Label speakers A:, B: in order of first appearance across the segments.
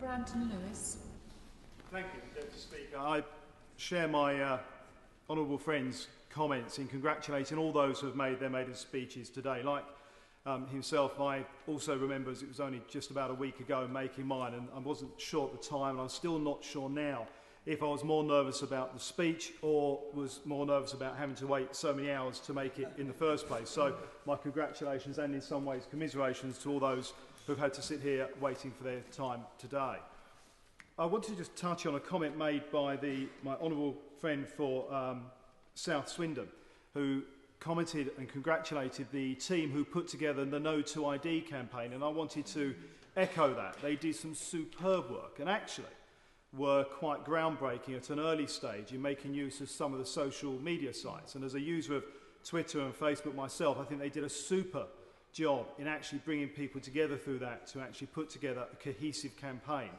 A: Granton Lewis.
B: Thank you, Deputy Speaker. I share my honourable friend's comments in congratulating all those who have made their maiden speeches today. Like himself, I also remember as it was only just about a week ago making mine, and I wasn't sure at the time, and I'm still not sure now if I was more nervous about the speech or was more nervous about having to wait so many hours to make it in the first place. So my congratulations and in some ways commiserations to all those who've had to sit here waiting for their time today. I want to just touch on a comment made by my honourable friend for South Swindon, who commented and congratulated the team who put together the No to ID campaign, and I wanted to echo that. They did some superb work and actually were quite groundbreaking at an early stage in making use of some of the social media sites. And as a user of Twitter and Facebook myself, I think they did a super job in actually bringing people together through that to actually put together a cohesive campaign.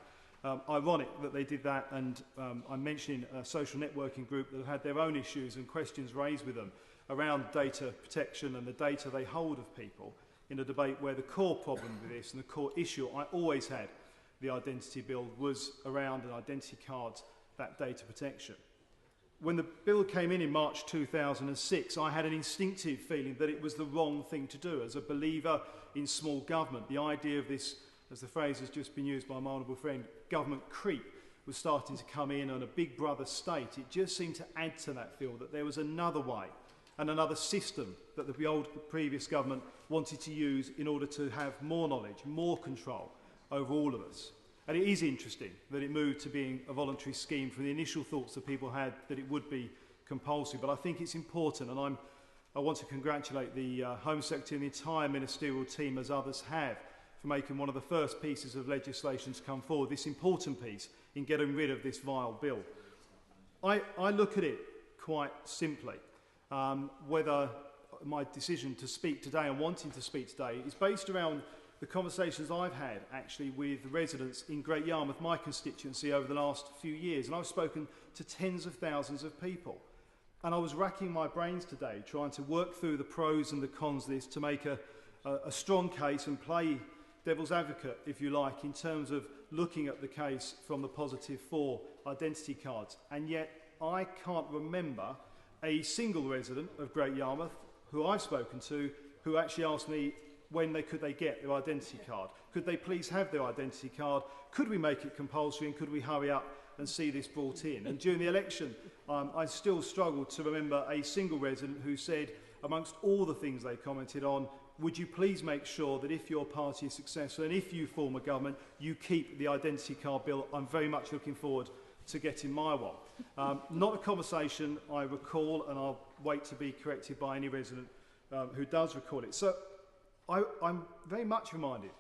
B: Ironic that they did that, and I'm mentioning a social networking group that have had their own issues and questions raised with them around data protection and the data they hold of people in a debate where the core problem with this and the core issue I always had the identity bill was around an identity cards, that data protection. When the bill came in March 2006, I had an instinctive feeling that it was the wrong thing to do. As a believer in small government, the idea of this, as the phrase has just been used by my honourable friend, government creep, was starting to come in on a big brother state. It just seemed to add to that feel that there was another way and another system that the previous government wanted to use in order to have more knowledge, more control over all of us. And it is interesting that it moved to being a voluntary scheme from the initial thoughts that people had that it would be compulsory. But I think it's important, and I want to congratulate the Home Secretary and the entire ministerial team, as others have, for making one of the first pieces of legislation to come forward, this important piece in getting rid of this vile bill. I look at it quite simply. Whether my decision to speak today and wanting to speak today is based around the conversations I've had actually with residents in Great Yarmouth, my constituency, over the last few years. And I've spoken to tens of thousands of people. And I was racking my brains today trying to work through the pros and the cons of this to make a strong case and play devil's advocate, if you like, in terms of looking at the case from the positive for identity cards. And yet I can't remember a single resident of Great Yarmouth who I've spoken to who actually asked me when could they get their identity card. Could they please have their identity card? Could we make it compulsory, and could we hurry up and see this brought in? And during the election, I still struggled to remember a single resident who said, amongst all the things they commented on, would you please make sure that if your party is successful and if you form a government, you keep the identity card bill? I'm very much looking forward to getting my one. Not a conversation I recall, and I'll wait to be corrected by any resident who does recall it. So I'm very much reminded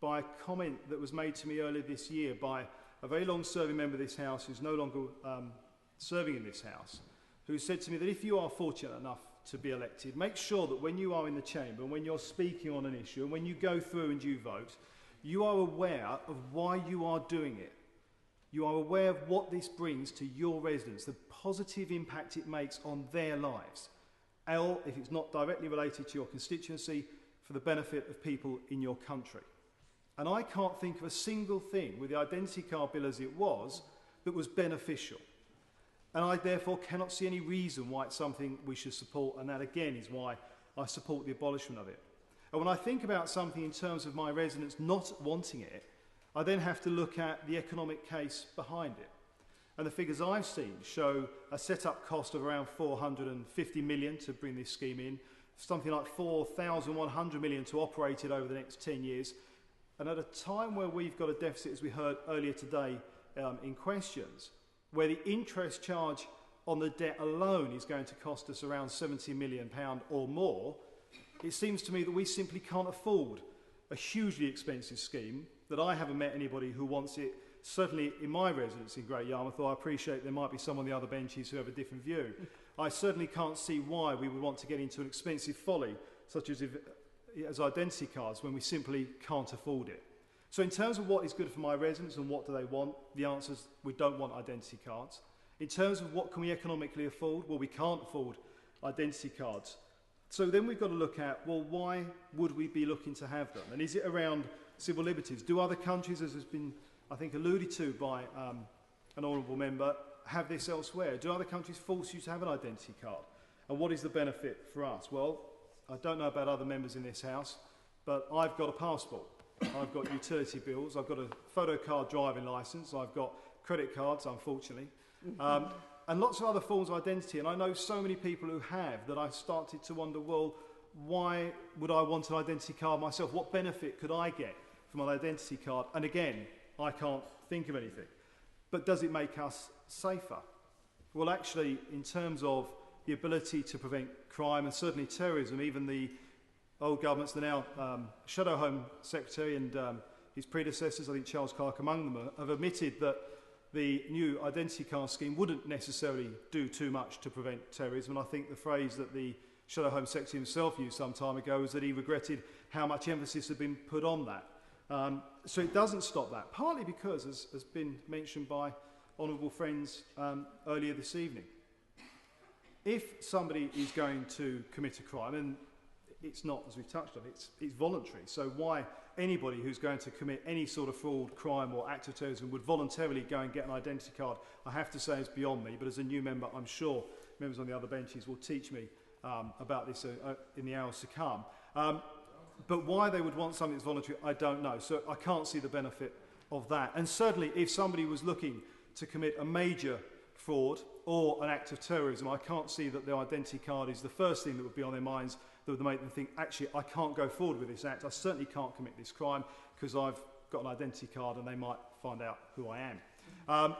B: by a comment that was made to me earlier this year by a very long-serving member of this House who's no longer serving in this House, who said to me that if you are fortunate enough to be elected, make sure that when you are in the chamber and when you're speaking on an issue and when you go through and you vote, you are aware of why you are doing it. You are aware of what this brings to your residents, the positive impact it makes on their lives. If it's not directly related to your constituency, for the benefit of people in your country. And I can't think of a single thing with the identity card bill as it was that was beneficial. And I therefore cannot see any reason why it's something we should support, and that again is why I support the abolishment of it. And when I think about something in terms of my residents not wanting it, I then have to look at the economic case behind it. And the figures I've seen show a set-up cost of around 450 million to bring this scheme in, something like 4,100 million to operate it over the next 10 years. And at a time where we've got a deficit, as we heard earlier today in questions, where the interest charge on the debt alone is going to cost us around £70 million or more, it seems to me that we simply can't afford a hugely expensive scheme that I haven't met anybody who wants it, certainly in my residence in Great Yarmouth, though I appreciate there might be some on the other benches who have a different view. I certainly can't see why we would want to get into an expensive folly, such as identity cards, when we simply can't afford it. So in terms of what is good for my residents and what do they want, the answer is we don't want identity cards. In terms of what can we economically afford, well, we can't afford identity cards. So then we've got to look at, well, why would we be looking to have them? And is it around civil liberties? Do other countries, as has been I think alluded to by an honourable member, have this elsewhere. Do other countries force you to have an identity card? And what is the benefit for us? Well, I don't know about other members in this House, but I've got a passport. I've got utility bills. I've got a photocard driving licence. I've got credit cards, unfortunately. And lots of other forms of identity. And I know so many people who have that I've started to wonder, well, why would I want an identity card myself? What benefit could I get from an identity card? And again, I can't think of anything. But does it make us safer? Well, actually, in terms of the ability to prevent crime and certainly terrorism, even the old governments, the now Shadow Home Secretary and his predecessors, I think Charles Clarke among them, have admitted that the new identity card scheme wouldn't necessarily do too much to prevent terrorism. And I think the phrase that the Shadow Home Secretary himself used some time ago was that he regretted how much emphasis had been put on that. So it doesn't stop that, partly because, as has been mentioned by honourable friends earlier this evening, if somebody is going to commit a crime, and it's not, as we've touched on, it's voluntary, so why anybody who's going to commit any sort of fraud, crime or act of terrorism would voluntarily go and get an identity card, I have to say is beyond me, but as a new member, I'm sure members on the other benches will teach me about this in the hours to come. But why they would want something that's voluntary, I don't know. So I can't see the benefit of that. And certainly if somebody was looking to commit a major fraud or an act of terrorism, I can't see that their identity card is the first thing that would be on their minds that would make them think, actually, I can't go forward with this act. I certainly can't commit this crime because I've got an identity card and they might find out who I am.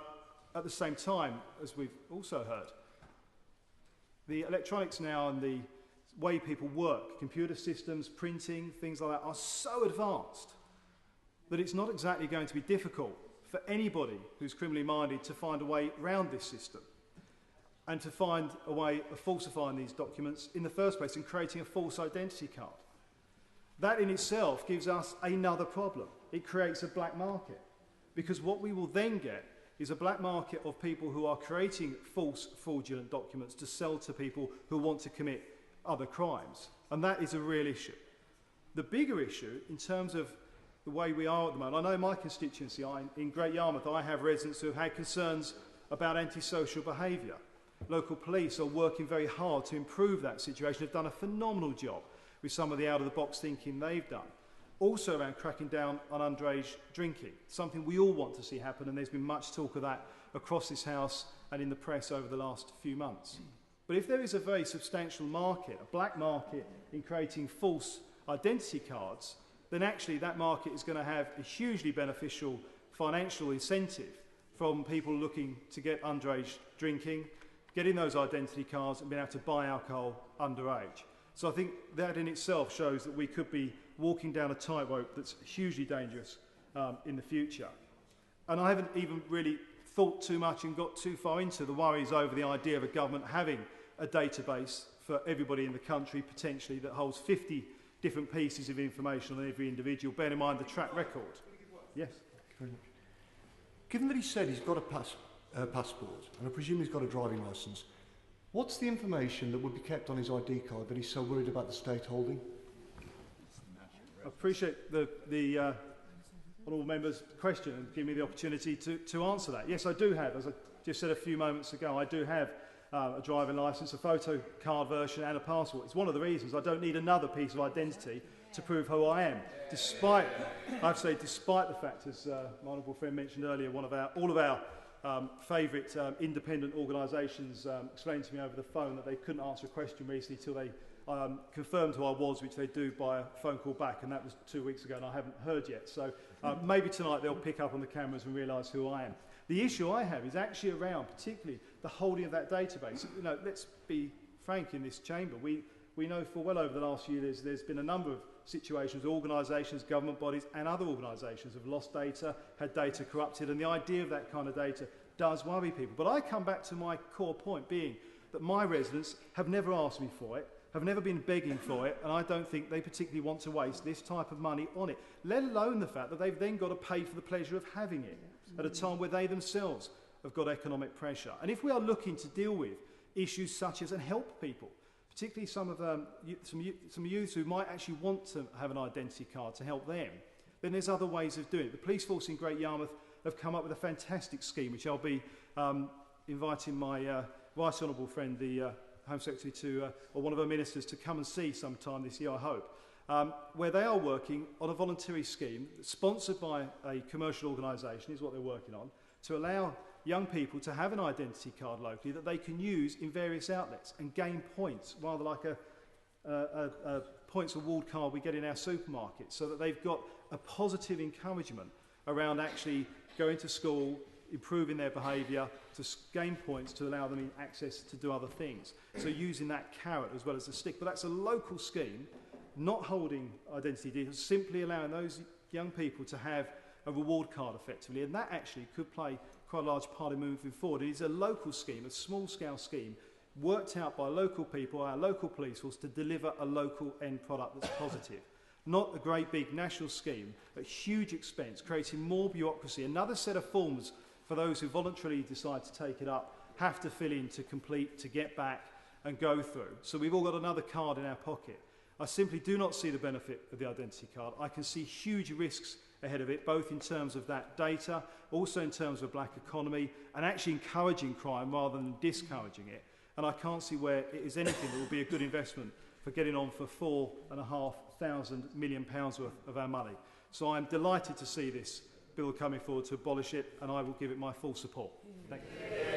B: At the same time, as we've also heard, the electronics now and the way people work, computer systems, printing, things like that, are so advanced that it's not exactly going to be difficult for anybody who's criminally minded to find a way around this system and to find a way of falsifying these documents in the first place and creating a false identity card. That in itself gives us another problem. It creates a black market, because what we will then get is a black market of people who are creating false, fraudulent documents to sell to people who want to commit other crimes. And that is a real issue. The bigger issue, in terms of the way we are at the moment, I know in my constituency, in Great Yarmouth, I have residents who have had concerns about antisocial behaviour. Local police are working very hard to improve that situation. They've done a phenomenal job with some of the out-of-the-box thinking they've done. Also around cracking down on underage drinking, something we all want to see happen, and there's been much talk of that across this House and in the press over the last few months. But if there is a very substantial market, a black market in creating false identity cards, then actually that market is going to have a hugely beneficial financial incentive from people looking to get underage drinking, getting those identity cards and being able to buy alcohol underage. So I think that in itself shows that we could be walking down a tightrope that's hugely dangerous in the future. And I haven't even really thought too much and got too far into the worries over the idea of a government having a database for everybody in the country, potentially, that holds 50 different pieces of information on every individual. Bear in mind the track record. Yes?
A: Very much. Given that he said he's got a passport, and I presume he's got a driving licence, what's the information that would be kept on his ID card that he's so worried about the state holding?
B: I appreciate the honourable member's question and give me the opportunity to answer that. Yes, I do have, as I just said a few moments ago, I do have a driving licence, a photo card version and a passport. It's one of the reasons I don't need another piece of identity to prove who I am, despite, I have to say, despite the fact, as my honourable friend mentioned earlier, all of our favourite independent organisations explained to me over the phone that they couldn't answer a question recently till they confirmed who I was, which they do by a phone call back, and that was 2 weeks ago and I haven't heard yet. So maybe tonight they'll pick up on the cameras and realise who I am. The issue I have is actually around particularly the holding of that database. You know, let's be frank in this chamber. We know for well over the last few years there's been a number of situations, organisations, government bodies and other organisations have lost data, had data corrupted, and the idea of that kind of data does worry people. But I come back to my core point being that my residents have never asked me for it, have never been begging for it, and I don't think they particularly want to waste this type of money on it, let alone the fact that they've then got to pay for the pleasure of having it at a time where they themselves have got economic pressure. And if we are looking to deal with issues such as, and help people, particularly some youths who might actually want to have an identity card to help them, then there's other ways of doing it. The police force in Great Yarmouth have come up with a fantastic scheme, which I'll be inviting my Right Honourable friend, the Home Secretary, to, or one of her ministers, to come and see sometime this year, I hope, where they are working on a voluntary scheme sponsored by a commercial organisation, is what they're working on, to allow young people to have an identity card locally that they can use in various outlets and gain points, rather like a points award card we get in our supermarkets, so that they've got a positive encouragement around actually going to school, improving their behaviour, to gain points to allow them access to do other things. So using that carrot as well as the stick. But that's a local scheme, not holding identity details, simply allowing those young people to have a reward card effectively. And that actually could play quite a large part in moving forward. It is a local scheme, a small-scale scheme, worked out by local people, our local police force, to deliver a local end product that's positive. Not a great big national scheme at huge expense, creating more bureaucracy, another set of forms for those who voluntarily decide to take it up, have to fill in, to complete, to get back and go through. So we've all got another card in our pocket. I simply do not see the benefit of the identity card. I can see huge risks ahead of it, both in terms of that data, also in terms of black economy, and actually encouraging crime rather than discouraging it. And I can't see where it is anything that will be a good investment for getting on for £4,500 million worth of our money. So I'm delighted to see this bill coming forward to abolish it, and I will give it my full support. Thank you.